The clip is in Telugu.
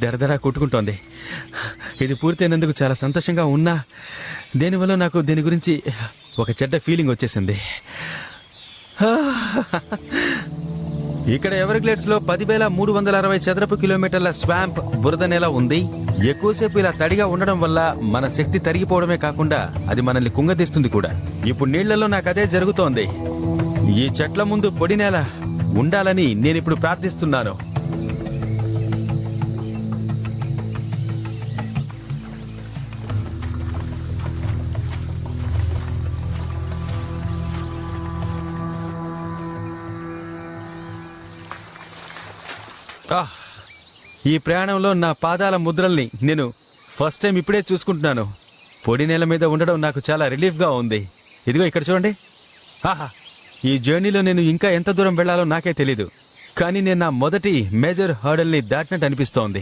దడదడా కొట్టుకుంటోంది. ఇది పూర్తయినందుకు చాలా సంతోషంగా ఉన్నా దేనివల్ల నాకు దీని గురించి ఒక చెడ్డ ఫీలింగ్ వచ్చేసింది. ఇక్కడ ఎవరిగ్లేడ్స్ లో 10,360 చదరపు కిలోమీటర్ల స్వాంప్ బురద నేల ఉంది. ఎక్కువసేపు ఇలా తడిగా ఉండడం వల్ల మన శక్తి తరిగిపోవడమే కాకుండా అది మనల్ని కుంగదీస్తుంది కూడా. ఇప్పుడు నీళ్లలో నాకు అదే జరుగుతోంది. ఈ చెట్ల ముందు పొడి నేల ఉండాలని నేనిప్పుడు ప్రార్థిస్తున్నాను. ఈ ప్రయాణంలో నా పాదాల ముద్రల్ని నేను ఫస్ట్ టైం ఇప్పుడే చూసుకుంటున్నాను. పొడి నేల మీద ఉండడం నాకు చాలా రిలీఫ్గా ఉంది. ఇదిగో ఇక్కడ చూడండి. ఈ జర్నీలో నేను ఇంకా ఎంత దూరం వెళ్లాలో నాకే తెలీదు, కానీ నేను నా మొదటి మేజర్ హర్డల్ని దాటినట్టు అనిపిస్తోంది.